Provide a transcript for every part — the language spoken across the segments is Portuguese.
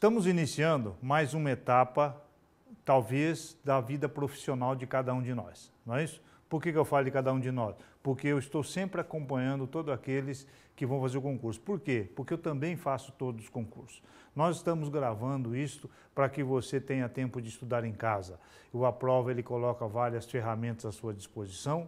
Estamos iniciando mais uma etapa, talvez, da vida profissional de cada um de nós, não é isso? Por que eu falo de cada um de nós? Porque eu estou sempre acompanhando todos aqueles que vão fazer o concurso. Por quê? Porque eu também faço todos os concursos. Nós estamos gravando isso para que você tenha tempo de estudar em casa. O Aprova, ele coloca várias ferramentas à sua disposição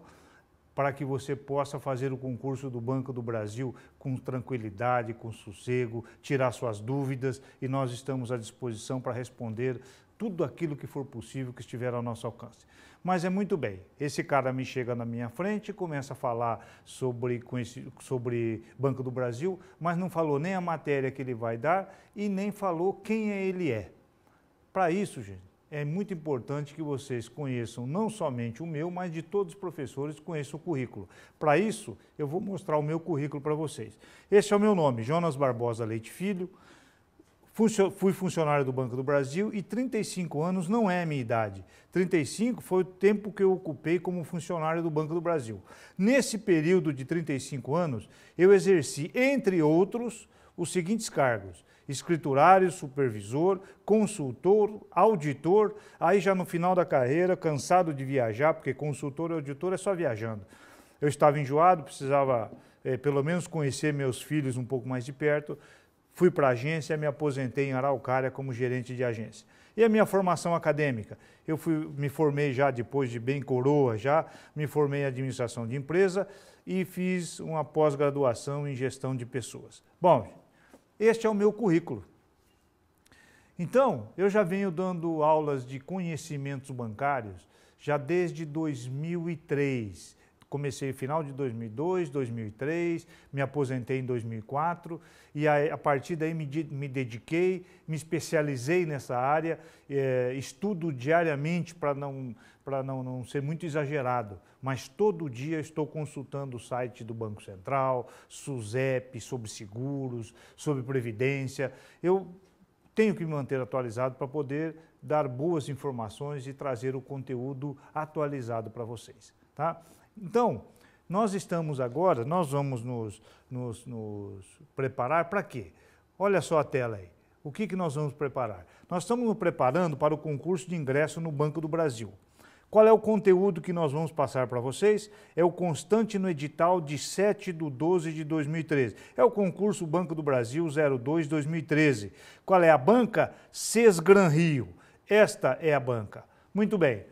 para que você possa fazer o concurso do Banco do Brasil com tranquilidade, com sossego, tirar suas dúvidas, e nós estamos à disposição para responder tudo aquilo que for possível, que estiver ao nosso alcance. Mas é muito bem, esse cara me chega na minha frente e começa a falar sobre Banco do Brasil, mas não falou nem a matéria que ele vai dar e nem falou quem ele é. Para isso, gente, é muito importante que vocês conheçam não somente o meu, mas de todos os professores conheçam o currículo. Para isso, eu vou mostrar o meu currículo para vocês. Esse é o meu nome, Jonas Barbosa Leite Filho. Fui funcionário do Banco do Brasil e 35 anos não é a minha idade. 35 foi o tempo que eu ocupei como funcionário do Banco do Brasil. Nesse período de 35 anos, eu exerci, entre outros, os seguintes cargos: escriturário, supervisor, consultor, auditor. Aí já no final da carreira, cansado de viajar, porque consultor e auditor é só viajando. Eu estava enjoado, precisava pelo menos conhecer meus filhos um pouco mais de perto. Fui para a agência, me aposentei em Araucária como gerente de agência. E a minha formação acadêmica? Eu me formei já depois de bem coroa, me formei em administração de empresa e fiz uma pós-graduação em gestão de pessoas. Bom, este é o meu currículo. Então, eu já venho dando aulas de conhecimentos bancários já desde 2003. Comecei no final de 2002, 2003, me aposentei em 2004 e a partir daí me dediquei, me especializei nessa área, estudo diariamente para não ser muito exagerado, mas todo dia estou consultando o site do Banco Central, SUSEP, sobre seguros, sobre previdência. Eu tenho que me manter atualizado para poder dar boas informações e trazer o conteúdo atualizado para vocês, tá? Então, nós vamos nos preparar para quê? Olha só a tela aí. O que nós vamos preparar? Nós estamos nos preparando para o concurso de ingresso no Banco do Brasil. Qual é o conteúdo que nós vamos passar para vocês? É o constante no edital de 7/12/2013. É o concurso Banco do Brasil 02/2013. Qual é a banca? Sesgran Rio. Esta é a banca. Muito bem.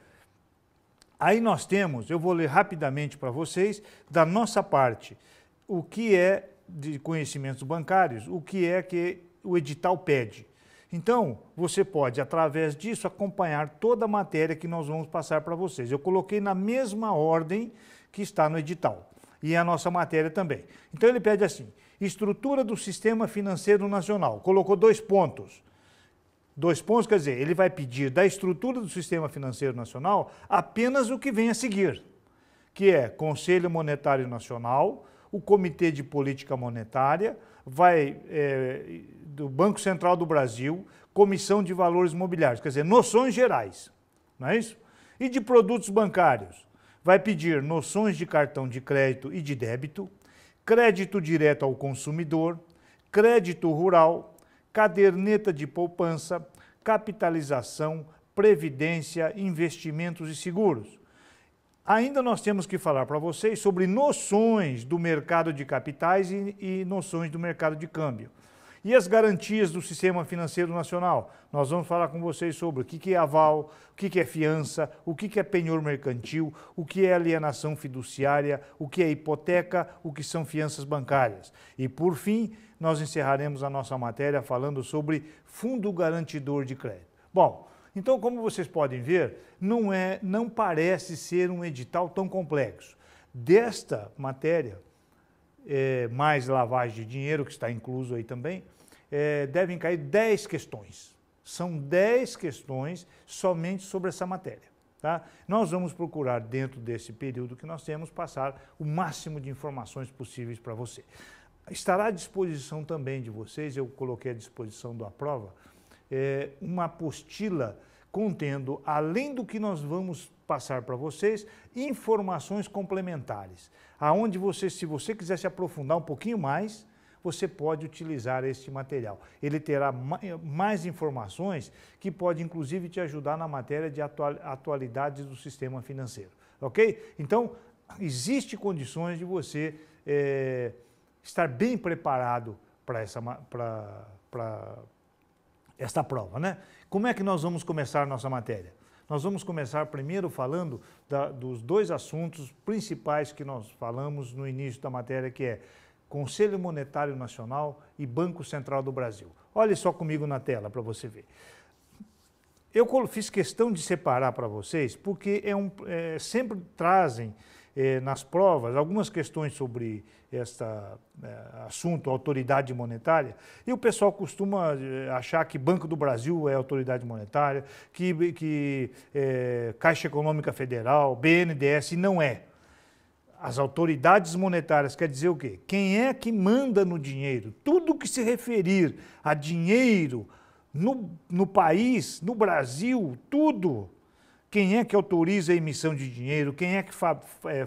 Aí nós temos, eu vou ler rapidamente para vocês, da nossa parte, o que é de conhecimentos bancários, o que é que o edital pede. Então, você pode, através disso, acompanhar toda a matéria que nós vamos passar para vocês. Eu coloquei na mesma ordem que está no edital, e a nossa matéria também. Então, ele pede assim: estrutura do Sistema Financeiro Nacional. Colocou 2 pontos. 2 pontos, quer dizer, ele vai pedir da estrutura do Sistema Financeiro Nacional apenas o que vem a seguir, que é Conselho Monetário Nacional, o Comitê de Política Monetária, do Banco Central do Brasil, Comissão de Valores Mobiliários, quer dizer, noções gerais, não é isso? E de produtos bancários, vai pedir noções de cartão de crédito e de débito, crédito direto ao consumidor, crédito rural, caderneta de poupança, capitalização, previdência, investimentos e seguros. Ainda nós temos que falar para vocês sobre noções do mercado de capitais e noções do mercado de câmbio. E as garantias do Sistema Financeiro Nacional? Nós vamos falar com vocês sobre o que é aval, o que é fiança, o que é penhor mercantil, o que é alienação fiduciária, o que é hipoteca, o que são fianças bancárias. E, por fim, nós encerraremos a nossa matéria falando sobre Fundo Garantidor de Crédito. Bom, então, como vocês podem ver, não parece ser um edital tão complexo. Desta matéria, mais lavagem de dinheiro, que está incluso aí também, devem cair 10 questões. São 10 questões somente sobre essa matéria. Tá? Nós vamos procurar, dentro desse período que nós temos, passar o máximo de informações possíveis para você. Estará à disposição também de vocês, eu coloquei à disposição da prova, uma apostila contendo, além do que nós vamos passar para vocês, informações complementares, aonde você, se você quiser se aprofundar um pouquinho mais, você pode utilizar este material. Ele terá mais informações que pode, inclusive, te ajudar na matéria de atualidades do sistema financeiro. Ok? Então, existem condições de você estar bem preparado para esta prova, né? Como é que nós vamos começar a nossa matéria? Nós vamos começar primeiro falando dos dois assuntos principais que nós falamos no início da matéria, que é Conselho Monetário Nacional e Banco Central do Brasil. Olhe só comigo na tela para você ver. Eu fiz questão de separar para vocês, porque sempre trazem nas provas algumas questões sobre este assunto, autoridade monetária, e o pessoal costuma achar que Banco do Brasil é autoridade monetária, que Caixa Econômica Federal, BNDES, e não é. As autoridades monetárias quer dizer o quê? Quem é que manda no dinheiro? Tudo que se referir a dinheiro no país, no Brasil, tudo. Quem é que autoriza a emissão de dinheiro? Quem é que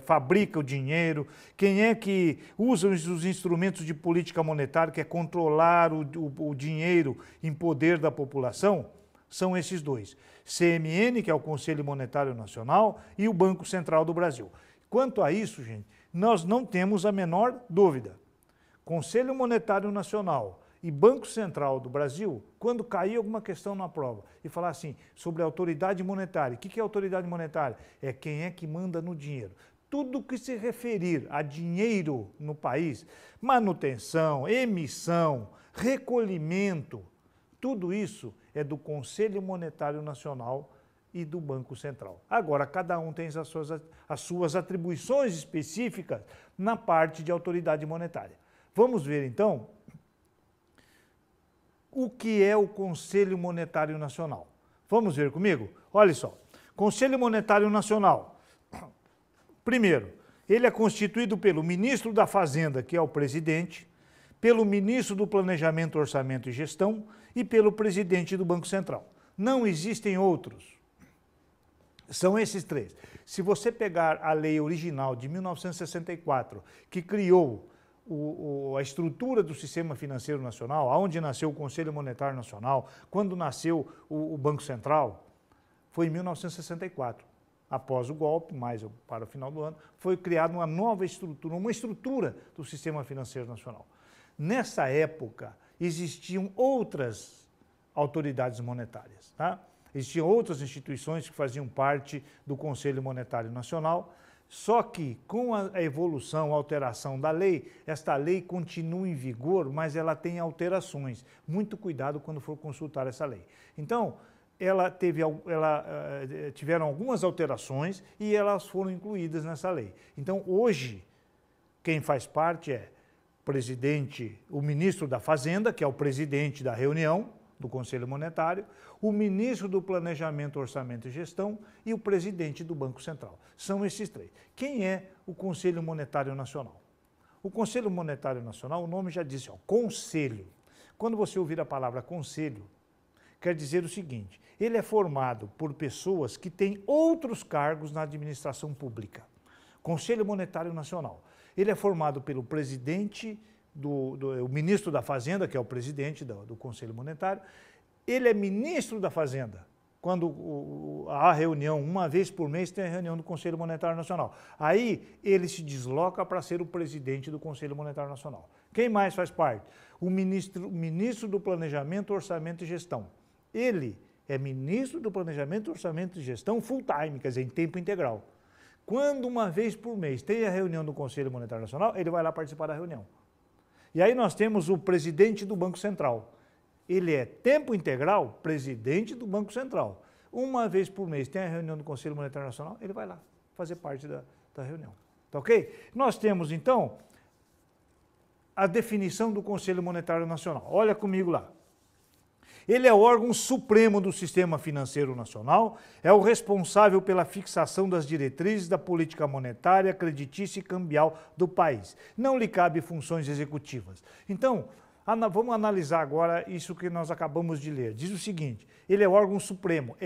fabrica o dinheiro? Quem é que usa os instrumentos de política monetária, que é controlar o dinheiro em poder da população? São esses dois. CMN, que é o Conselho Monetário Nacional, e o Banco Central do Brasil. Quanto a isso, gente, nós não temos a menor dúvida. Conselho Monetário Nacional e Banco Central do Brasil, quando cair alguma questão na prova e falar assim, sobre a autoridade monetária, o que é autoridade monetária? É quem é que manda no dinheiro. Tudo que se referir a dinheiro no país, manutenção, emissão, recolhimento, tudo isso é do Conselho Monetário Nacional e do Banco Central. Agora, cada um tem as suas atribuições específicas na parte de autoridade monetária. Vamos ver, então, o que é o Conselho Monetário Nacional. Vamos ver comigo? Olha só, Conselho Monetário Nacional. Primeiro, ele é constituído pelo Ministro da Fazenda, que é o presidente, pelo Ministro do Planejamento, Orçamento e Gestão e pelo Presidente do Banco Central. Não existem outros. São esses três. Se você pegar a lei original de 1964, que criou a estrutura do sistema financeiro nacional, onde nasceu o Conselho Monetário Nacional, quando nasceu o Banco Central, foi em 1964. Após o golpe, mais para o final do ano, foi criada uma nova estrutura, uma estrutura do sistema financeiro nacional. Nessa época, existiam outras autoridades monetárias, tá? Existiam outras instituições que faziam parte do Conselho Monetário Nacional, só que com a evolução, a alteração da lei, esta lei continua em vigor, mas ela tem alterações. Muito cuidado quando for consultar essa lei. Então, tiveram algumas alterações e elas foram incluídas nessa lei. Então, hoje, quem faz parte é o ministro da Fazenda, que é o presidente da reunião do Conselho Monetário, o ministro do Planejamento, Orçamento e Gestão e o presidente do Banco Central. São esses três. Quem é o Conselho Monetário Nacional? O Conselho Monetário Nacional, o nome já diz, conselho. Quando você ouvir a palavra conselho, quer dizer o seguinte, ele é formado por pessoas que têm outros cargos na administração pública. Conselho Monetário Nacional. Ele é formado pelo presidente, o ministro da Fazenda, que é o presidente do Conselho Monetário. Ele é ministro da Fazenda. Quando há reunião, uma vez por mês tem a reunião do Conselho Monetário Nacional. Aí ele se desloca para ser o presidente do Conselho Monetário Nacional. Quem mais faz parte? O ministro do Planejamento, Orçamento e Gestão. Ele é ministro do Planejamento, Orçamento e Gestão full time, quer dizer, em tempo integral. Quando uma vez por mês tem a reunião do Conselho Monetário Nacional, ele vai lá participar da reunião. E aí nós temos o presidente do Banco Central. Ele é tempo integral, presidente do Banco Central. Uma vez por mês tem a reunião do Conselho Monetário Nacional, ele vai lá fazer parte da reunião. Tá ok? Nós temos, então, a definição do Conselho Monetário Nacional. Olha comigo lá. Ele é o órgão supremo do sistema financeiro nacional, é o responsável pela fixação das diretrizes da política monetária, creditícia e cambial do país. Não lhe cabe funções executivas. Então, vamos analisar agora isso que nós acabamos de ler. Diz o seguinte, ele é o órgão supremo,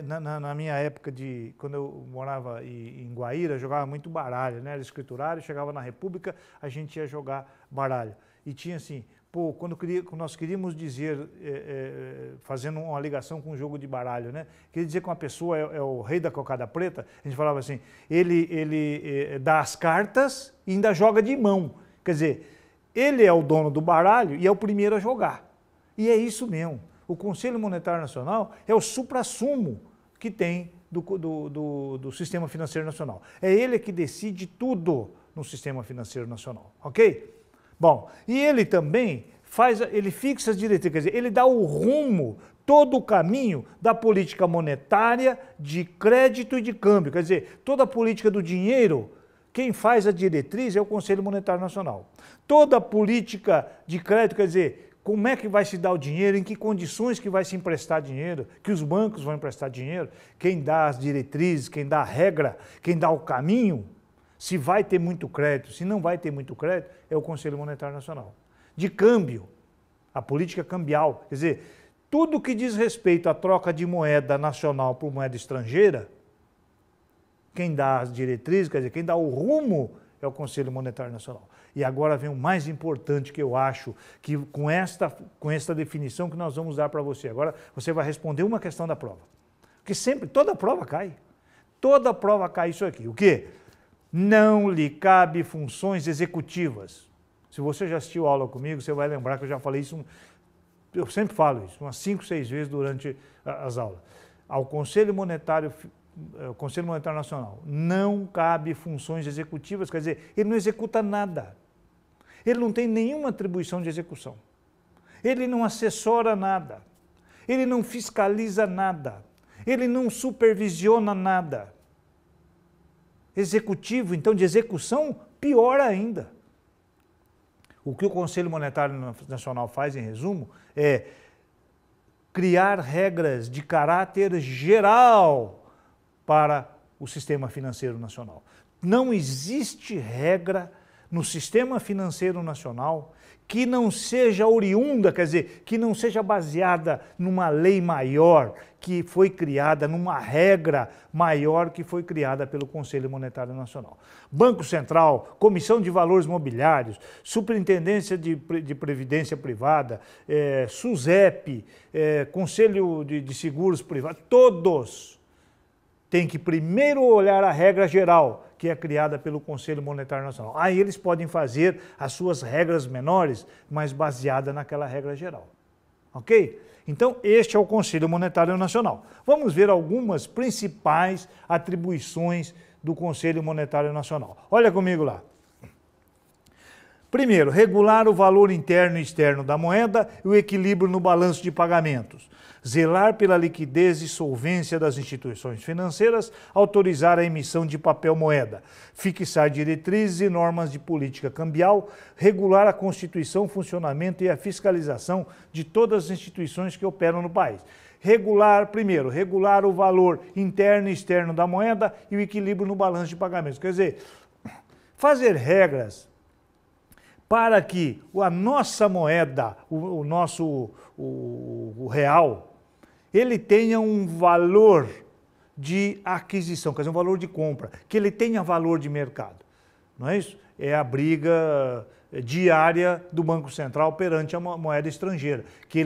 na minha época, quando eu morava em Guaíra, jogava muito baralho, né? Era escriturário, chegava na República, a gente ia jogar baralho. E tinha assim, pô, quando nós queríamos dizer, fazendo uma ligação com o jogo de baralho, né? Queria dizer que uma pessoa é o rei da cocada preta, a gente falava assim, ele dá as cartas e ainda joga de mão. Quer dizer, ele é o dono do baralho e é o primeiro a jogar. E é isso mesmo. O Conselho Monetário Nacional é o suprassumo que tem do Sistema Financeiro Nacional. É ele que decide tudo no Sistema Financeiro Nacional, ok? Bom, e ele também ele fixa as diretrizes, quer dizer, ele dá o rumo, todo o caminho da política monetária, de crédito e de câmbio. Quer dizer, toda a política do dinheiro, quem faz a diretriz é o Conselho Monetário Nacional. Toda a política de crédito, quer dizer, como é que vai se dar o dinheiro, em que condições que vai se emprestar dinheiro, que os bancos vão emprestar dinheiro, quem dá as diretrizes, quem dá a regra, quem dá o caminho, se vai ter muito crédito, se não vai ter muito crédito, é o Conselho Monetário Nacional. De câmbio, a política cambial, quer dizer, tudo que diz respeito à troca de moeda nacional por moeda estrangeira, quem dá as diretrizes, quer dizer, quem dá o rumo é o Conselho Monetário Nacional. E agora vem o mais importante que eu acho, que com esta definição que nós vamos dar para você. Agora você vai responder uma questão da prova. Porque sempre, toda prova cai. Toda prova cai isso aqui. O quê? Não lhe cabe funções executivas. Se você já assistiu aula comigo, você vai lembrar que eu já falei isso, eu sempre falo isso, umas 5, 6 vezes durante as aulas. Ao Conselho Monetário Nacional não cabe funções executivas, quer dizer, ele não executa nada. Ele não tem nenhuma atribuição de execução. Ele não assessora nada. Ele não fiscaliza nada. Ele não supervisiona nada. Executivo, então, de execução, pior ainda. O que o Conselho Monetário Nacional faz, em resumo, é criar regras de caráter geral para o sistema financeiro nacional. Não existe regra no sistema financeiro nacional que não seja oriunda, quer dizer, que não seja baseada numa lei maior que foi criada, numa regra maior que foi criada pelo Conselho Monetário Nacional. Banco Central, Comissão de Valores Mobiliários, Superintendência de Previdência Privada, SUSEP, Conselho de Seguros Privados, todos têm que primeiro olhar a regra geral, que é criada pelo Conselho Monetário Nacional. Aí eles podem fazer as suas regras menores, mas baseada naquela regra geral. Ok? Então, este é o Conselho Monetário Nacional. Vamos ver algumas principais atribuições do Conselho Monetário Nacional. Olha comigo lá. Primeiro, regular o valor interno e externo da moeda e o equilíbrio no balanço de pagamentos. Zelar pela liquidez e solvência das instituições financeiras, autorizar a emissão de papel moeda, fixar diretrizes e normas de política cambial, regular a constituição, funcionamento e a fiscalização de todas as instituições que operam no país. Primeiro, regular o valor interno e externo da moeda e o equilíbrio no balanço de pagamentos. Quer dizer, fazer regras para que a nossa moeda, o real, ele tenha um valor de aquisição, quer dizer, um valor de compra, que ele tenha valor de mercado. Não é isso? É a briga diária do Banco Central perante a moeda estrangeira, que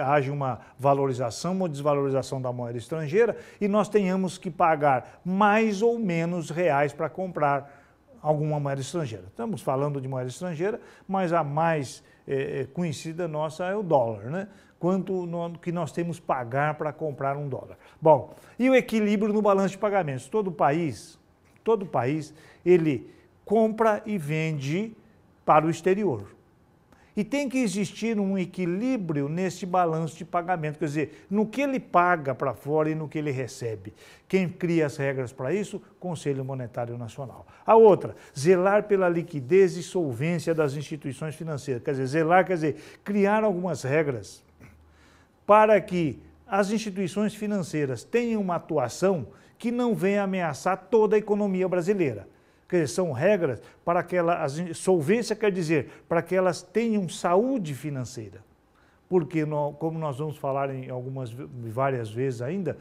haja uma valorização ou desvalorização da moeda estrangeira e nós tenhamos que pagar mais ou menos reais para comprar alguma moeda estrangeira. Estamos falando de moeda estrangeira, mas a mais conhecida nossa é o dólar, né? Quanto que nós temos que pagar para comprar um dólar. Bom, e o equilíbrio no balanço de pagamentos. Todo país, ele compra e vende para o exterior. E tem que existir um equilíbrio nesse balanço de pagamento, quer dizer, no que ele paga para fora e no que ele recebe. Quem cria as regras para isso? Conselho Monetário Nacional. A outra, zelar pela liquidez e solvência das instituições financeiras. Quer dizer, zelar quer dizer criar algumas regras para que as instituições financeiras tenham uma atuação que não venha ameaçar toda a economia brasileira. Quer dizer, são regras para que solvência quer dizer para que elas tenham saúde financeira, porque, como nós vamos falar em várias vezes ainda,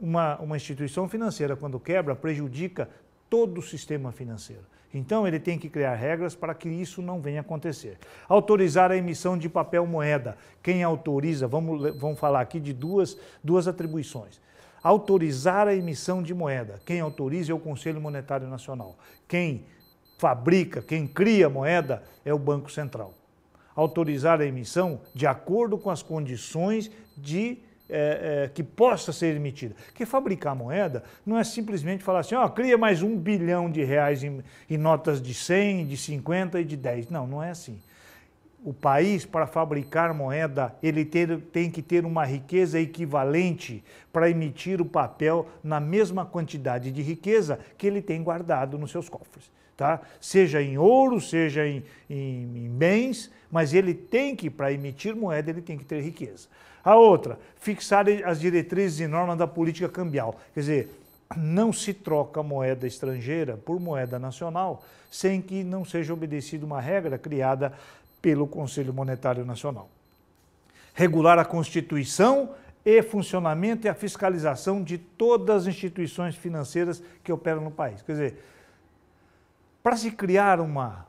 uma instituição financeira, quando quebra, prejudica todo o sistema financeiro. Então, ele tem que criar regras para que isso não venha a acontecer. Autorizar a emissão de papel moeda. Quem autoriza, vamos falar aqui de duas atribuições. Autorizar a emissão de moeda. Quem autoriza é o Conselho Monetário Nacional. Quem fabrica, quem cria moeda é o Banco Central. Autorizar a emissão de acordo com as condições que possa ser emitida. Porque fabricar moeda não é simplesmente falar assim, cria mais R$1 bilhão em notas de 100, de 50 e de 10. Não, não é assim. O país, para fabricar moeda, ele tem que ter uma riqueza equivalente para emitir o papel na mesma quantidade de riqueza que ele tem guardado nos seus cofres. Tá? Seja em ouro, seja em bens, mas ele tem que, para emitir moeda, ele tem que ter riqueza. A outra, fixar as diretrizes e normas da política cambial. Quer dizer, não se troca moeda estrangeira por moeda nacional sem que não seja obedecida uma regra criada pelo Conselho Monetário Nacional. Regular a constituição e funcionamento e a fiscalização de todas as instituições financeiras que operam no país. Quer dizer, para se criar uma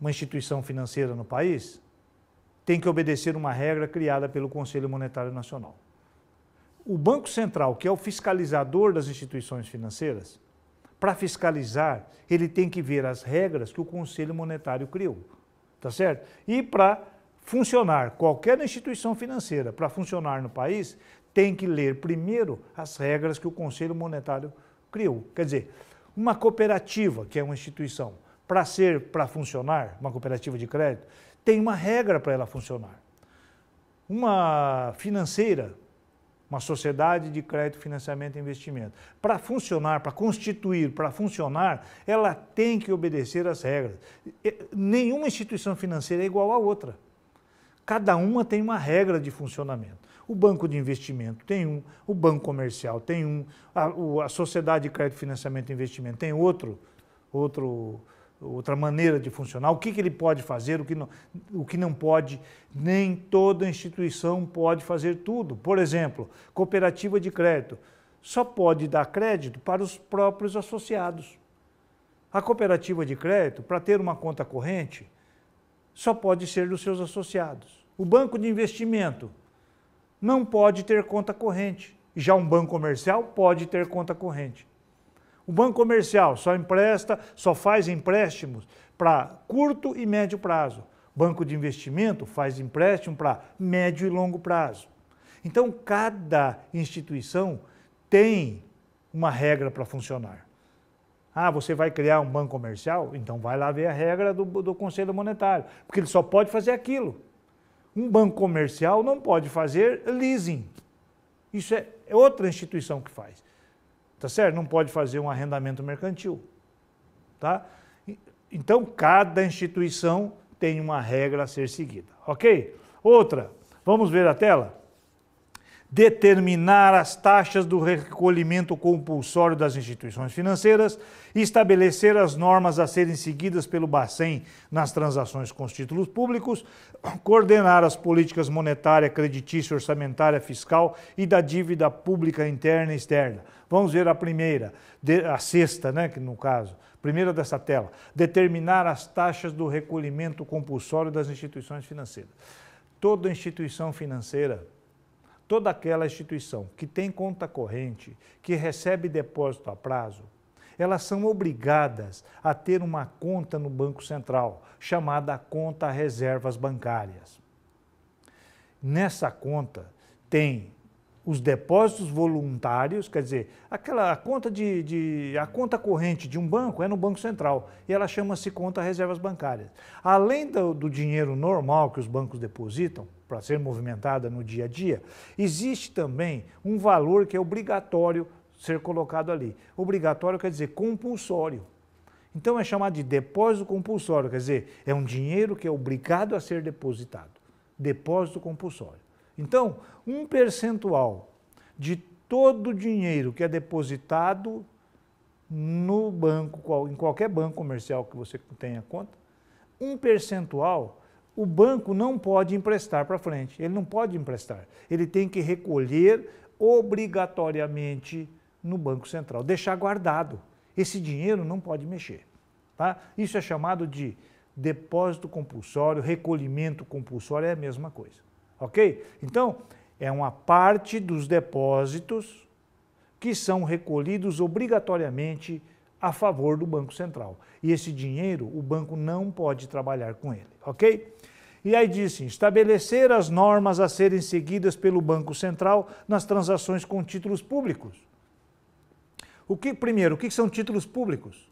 instituição financeira no país, tem que obedecer uma regra criada pelo Conselho Monetário Nacional. O Banco Central, que é o fiscalizador das instituições financeiras, para fiscalizar, ele tem que ver as regras que o Conselho Monetário criou, tá certo? E para funcionar, qualquer instituição financeira, para funcionar no país, tem que ler primeiro as regras que o Conselho Monetário criou. Quer dizer, uma cooperativa, que é uma instituição, para funcionar, uma cooperativa de crédito, tem uma regra para ela funcionar. Uma financeira, uma sociedade de crédito, financiamento e investimento, para funcionar, para constituir, para funcionar, ela tem que obedecer às regras. Nenhuma instituição financeira é igual à outra. Cada uma tem uma regra de funcionamento. O banco de investimento tem um, o banco comercial tem um, a sociedade de crédito, financiamento e investimento tem outra maneira de funcionar, o que ele pode fazer, o que não pode, nem toda instituição pode fazer tudo. Por exemplo, cooperativa de crédito só pode dar crédito para os próprios associados. A cooperativa de crédito, para ter uma conta corrente, só pode ser dos seus associados. O banco de investimento não pode ter conta corrente. Já um banco comercial pode ter conta corrente. O banco comercial só faz empréstimos para curto e médio prazo. Banco de investimento faz empréstimo para médio e longo prazo. Então, cada instituição tem uma regra para funcionar. Você vai criar um banco comercial? Então vai lá ver a regra do Conselho Monetário, porque ele só pode fazer aquilo. Um banco comercial não pode fazer leasing. Isso é outra instituição que faz. Tá certo? Não pode fazer um arrendamento mercantil. Tá? Então, cada instituição tem uma regra a ser seguida. Ok? Outra, vamos ver a tela? Determinar as taxas do recolhimento compulsório das instituições financeiras, estabelecer as normas a serem seguidas pelo Bacen nas transações com os títulos públicos, coordenar as políticas monetária, creditícia, orçamentária, fiscal e da dívida pública interna e externa. Vamos ver a primeira, a sexta, né, que no caso, primeira dessa tela. Determinar as taxas do recolhimento compulsório das instituições financeiras. Toda instituição financeira, toda aquela instituição que tem conta corrente, que recebe depósito a prazo, elas são obrigadas a ter uma conta no Banco Central, chamada conta reservas bancárias. Nessa conta tem os depósitos voluntários, quer dizer, a conta corrente de um banco é no Banco Central e ela chama-se conta reservas bancárias. Além do dinheiro normal que os bancos depositam para ser movimentada no dia a dia, existe também um valor que é obrigatório ser colocado ali. Obrigatório quer dizer compulsório. Então é chamado de depósito compulsório, quer dizer, é um dinheiro que é obrigado a ser depositado. Depósito compulsório. Então, um percentual de todo o dinheiro que é depositado no banco, em qualquer banco comercial que você tenha conta, um percentual o banco não pode emprestar para frente, ele não pode emprestar. Ele tem que recolher obrigatoriamente no Banco Central, deixar guardado. Esse dinheiro não pode mexer. Tá? Isso é chamado de depósito compulsório, recolhimento compulsório, é a mesma coisa. Ok? Então, é uma parte dos depósitos que são recolhidos obrigatoriamente a favor do Banco Central. E esse dinheiro, o banco não pode trabalhar com ele. Ok? E aí diz assim, estabelecer as normas a serem seguidas pelo Banco Central nas transações com títulos públicos. Primeiro, o que são títulos públicos?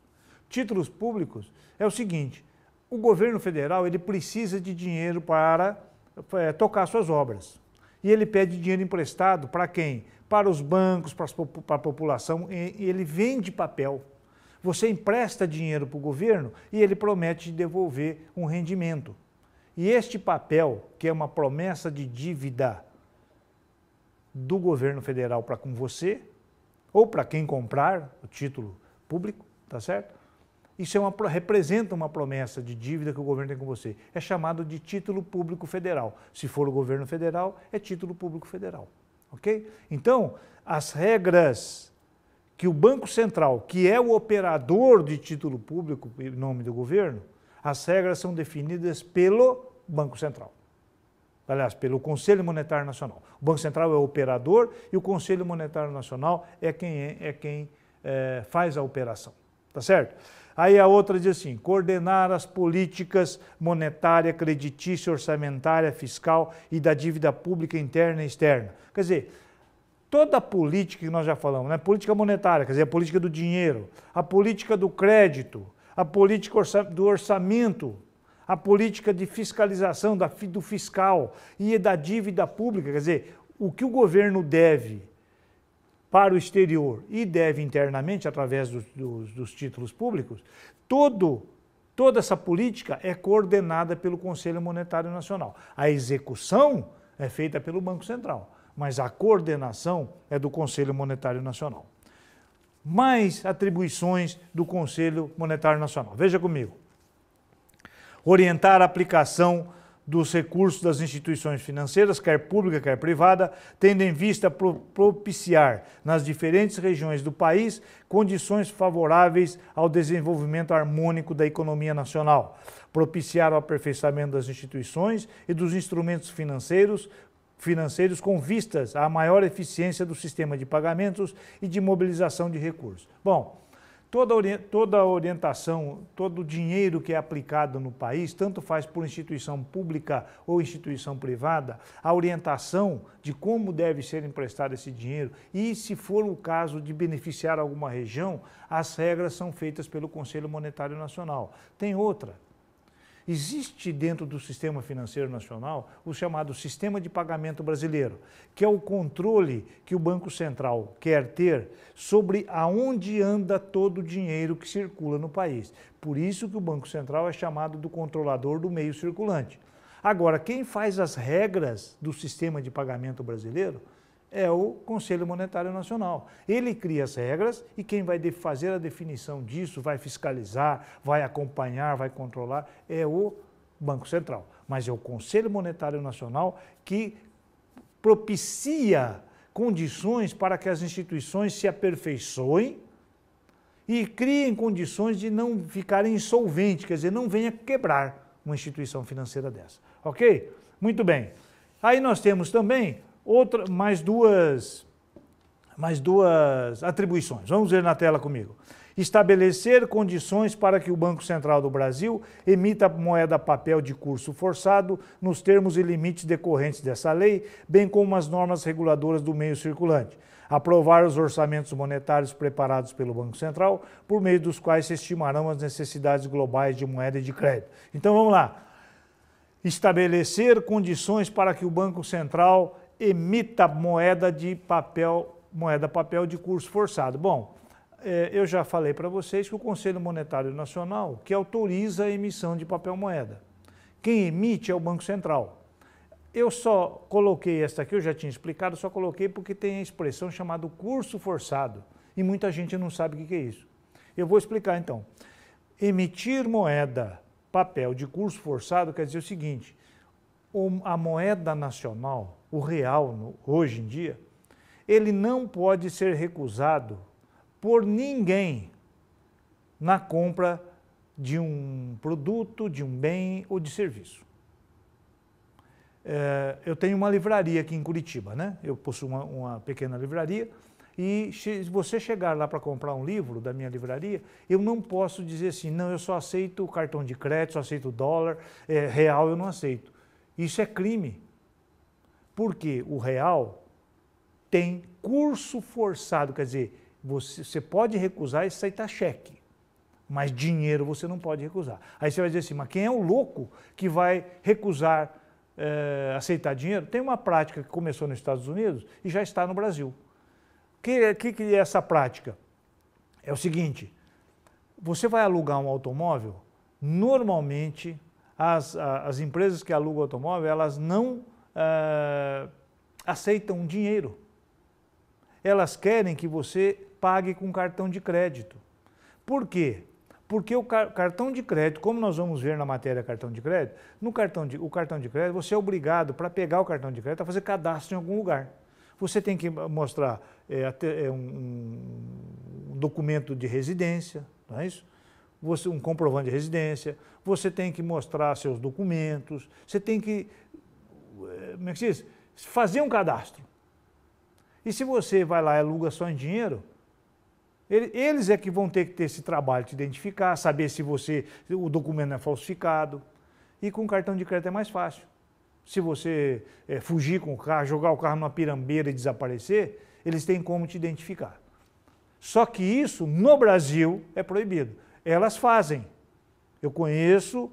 Títulos públicos é o seguinte, o governo federal ele precisa de dinheiro para tocar suas obras. E ele pede dinheiro emprestado para quem? Para os bancos, para a população, e ele vende papel. Você empresta dinheiro para o governo e ele promete devolver um rendimento. E este papel, que é uma promessa de dívida do governo federal para com você, ou para quem comprar o título público, tá certo? Isso representa uma promessa de dívida que o governo tem com você. É chamado de título público federal. Se for o governo federal, é título público federal. Ok? Então, as regras que o Banco Central, que é o operador de título público em nome do governo, as regras são definidas pelo Banco Central. Aliás, pelo Conselho Monetário Nacional. O Banco Central é o operador e o Conselho Monetário Nacional é quem faz a operação. Tá certo? Aí a outra diz assim, coordenar as políticas monetária, creditícia, orçamentária, fiscal e da dívida pública interna e externa. Quer dizer, toda a política que nós já falamos, né? Política monetária, quer dizer, a política do dinheiro, a política do crédito, a política do orçamento, a política de fiscalização do fiscal e da dívida pública, quer dizer, o que o governo deve para o exterior e deve internamente através dos títulos públicos, toda essa política é coordenada pelo Conselho Monetário Nacional. A execução é feita pelo Banco Central, mas a coordenação é do Conselho Monetário Nacional. Mais atribuições do Conselho Monetário Nacional. Veja comigo. Orientar a aplicação dos recursos das instituições financeiras, quer pública, quer privada, tendo em vista propiciar nas diferentes regiões do país condições favoráveis ao desenvolvimento harmônico da economia nacional, propiciar o aperfeiçoamento das instituições e dos instrumentos financeiros com vistas à maior eficiência do sistema de pagamentos e de mobilização de recursos. Bom, toda a orientação, todo o dinheiro que é aplicado no país, tanto faz por instituição pública ou instituição privada, a orientação de como deve ser emprestado esse dinheiro e, se for o caso de beneficiar alguma região, as regras são feitas pelo Conselho Monetário Nacional. Tem outra. Existe dentro do sistema financeiro nacional o chamado Sistema de Pagamento Brasileiro, que é o controle que o Banco Central quer ter sobre aonde anda todo o dinheiro que circula no país. Por isso que o Banco Central é chamado do controlador do meio circulante. Agora, quem faz as regras do Sistema de Pagamento Brasileiro é o Conselho Monetário Nacional. Ele cria as regras e quem vai fazer a definição disso, vai fiscalizar, vai acompanhar, vai controlar, é o Banco Central. Mas é o Conselho Monetário Nacional que propicia condições para que as instituições se aperfeiçoem e criem condições de não ficarem insolventes, quer dizer, não venha quebrar uma instituição financeira dessa. Ok? Muito bem. Aí nós temos também mais duas atribuições. Vamos ver na tela comigo. Estabelecer condições para que o Banco Central do Brasil emita moeda papel de curso forçado nos termos e limites decorrentes dessa lei, bem como as normas reguladoras do meio circulante. Aprovar os orçamentos monetários preparados pelo Banco Central, por meio dos quais se estimarão as necessidades globais de moeda e de crédito. Então vamos lá. Estabelecer condições para que o Banco Central emita moeda papel de curso forçado. Bom, eu já falei para vocês que o Conselho Monetário Nacional que autoriza a emissão de papel moeda. Quem emite é o Banco Central. Eu só coloquei esta aqui, eu já tinha explicado, só coloquei porque tem a expressão chamada curso forçado e muita gente não sabe o que é isso. Eu vou explicar então. Emitir moeda papel de curso forçado quer dizer o seguinte, a moeda nacional, o real, hoje em dia, ele não pode ser recusado por ninguém na compra de um produto, de um bem ou de serviço. Eu tenho uma livraria aqui em Curitiba, né? Eu possuo uma pequena livraria e se você chegar lá para comprar um livro da minha livraria, eu não posso dizer assim, não, eu só aceito cartão de crédito, só aceito dólar, real eu não aceito. Isso é crime, porque o real tem curso forçado, quer dizer, você pode recusar e aceitar cheque, mas dinheiro você não pode recusar. Aí você vai dizer assim, mas quem é o louco que vai recusar aceitar dinheiro? Tem uma prática que começou nos Estados Unidos e já está no Brasil. O que é essa prática? É o seguinte, você vai alugar um automóvel, normalmente as empresas que alugam automóvel, elas não aceitam dinheiro. Elas querem que você pague com cartão de crédito. Por quê? Porque o cartão de crédito, como nós vamos ver na matéria cartão de crédito, o cartão de crédito, você é obrigado, para pegar o cartão de crédito, a fazer cadastro em algum lugar. Você tem que mostrar um documento de residência, não é isso? Um comprovante de residência, você tem que mostrar seus documentos, você tem que, como é que se diz? Fazer um cadastro. E se você vai lá e aluga só em dinheiro, eles é que vão ter que ter esse trabalho de te identificar, saber se o documento é falsificado. E com cartão de crédito é mais fácil. Se você fugir com o carro, jogar o carro numa pirambeira e desaparecer, eles têm como te identificar. Só que isso, no Brasil, é proibido. Elas fazem. Eu conheço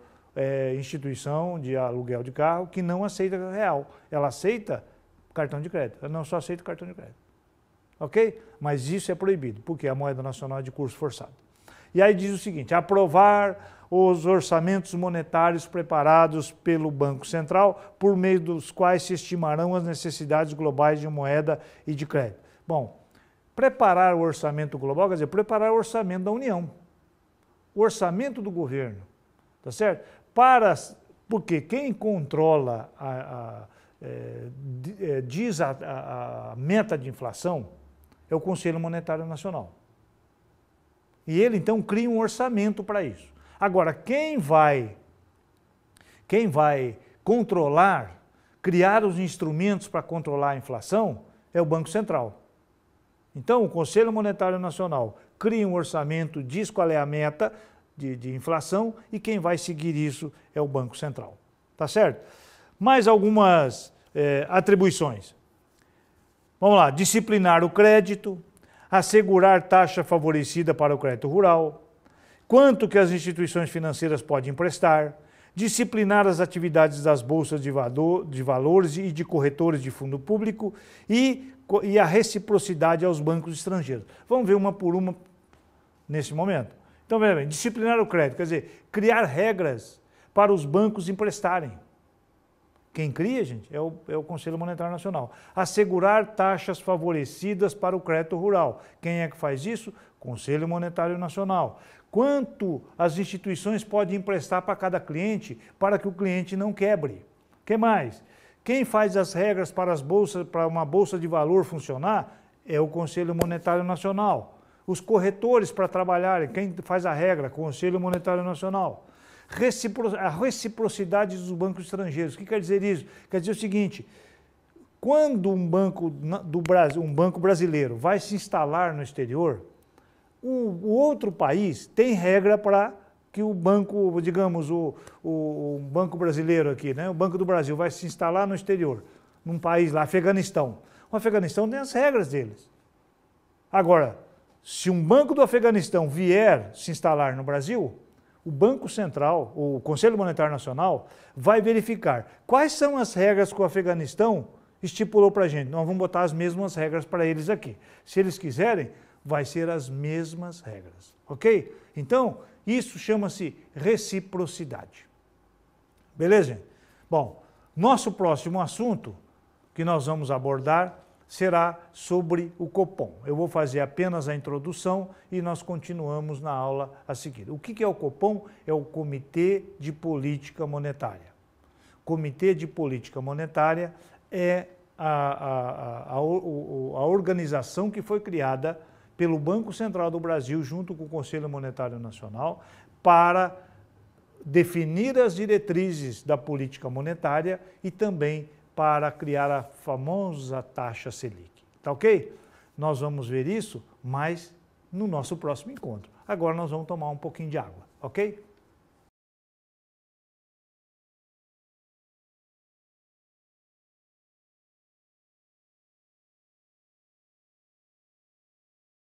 instituição de aluguel de carro que não aceita real. Ela aceita cartão de crédito. Ela não só aceita cartão de crédito. Ok? Mas isso é proibido, porque a moeda nacional é de curso forçado. E aí diz o seguinte, aprovar os orçamentos monetários preparados pelo Banco Central, por meio dos quais se estimarão as necessidades globais de moeda e de crédito. Bom, preparar o orçamento global, quer dizer, preparar o orçamento da União. O orçamento do governo, tá certo? Porque quem controla, diz a meta de inflação, é o Conselho Monetário Nacional. E ele, então, cria um orçamento para isso. Agora, quem vai controlar, criar os instrumentos para controlar a inflação, é o Banco Central. Então, o Conselho Monetário Nacional cria um orçamento, diz qual é a meta de inflação e quem vai seguir isso é o Banco Central. Tá certo? Mais algumas atribuições. Vamos lá, disciplinar o crédito, assegurar taxa favorecida para o crédito rural, quanto que as instituições financeiras podem emprestar, disciplinar as atividades das bolsas de valores e de corretores de fundo público e a reciprocidade aos bancos estrangeiros. Vamos ver uma por uma nesse momento. Então, veja bem, disciplinar o crédito, quer dizer, criar regras para os bancos emprestarem. Quem cria, gente, é o Conselho Monetário Nacional. Assegurar taxas favorecidas para o crédito rural. Quem é que faz isso? Conselho Monetário Nacional. Quanto as instituições podem emprestar para cada cliente, para que o cliente não quebre. O que mais? Quem faz as regras para uma bolsa de valor funcionar é o Conselho Monetário Nacional. Os corretores para trabalharem, quem faz a regra? Conselho Monetário Nacional. A reciprocidade dos bancos estrangeiros. O que quer dizer isso? Quer dizer o seguinte, quando um banco brasileiro vai se instalar no exterior, o outro país tem regra para que o banco, digamos, o banco brasileiro aqui, né? O Banco do Brasil vai se instalar no exterior, num país lá, Afeganistão. O Afeganistão tem as regras deles. Agora, se um banco do Afeganistão vier se instalar no Brasil, o Banco Central, o Conselho Monetário Nacional, vai verificar quais são as regras que o Afeganistão estipulou para a gente. Nós vamos botar as mesmas regras para eles aqui. Se eles quiserem, vai ser as mesmas regras, ok? Então, isso chama-se reciprocidade. Beleza, gente? Bom, nosso próximo assunto que nós vamos abordar será sobre o Copom. Eu vou fazer apenas a introdução e nós continuamos na aula a seguir. O que é o Copom? É o Comitê de Política Monetária. Comitê de Política Monetária é a organização que foi criada pelo Banco Central do Brasil, junto com o Conselho Monetário Nacional, para definir as diretrizes da política monetária e também para criar a famosa taxa Selic. Tá ok? Nós vamos ver isso mais no nosso próximo encontro. Agora nós vamos tomar um pouquinho de água, ok?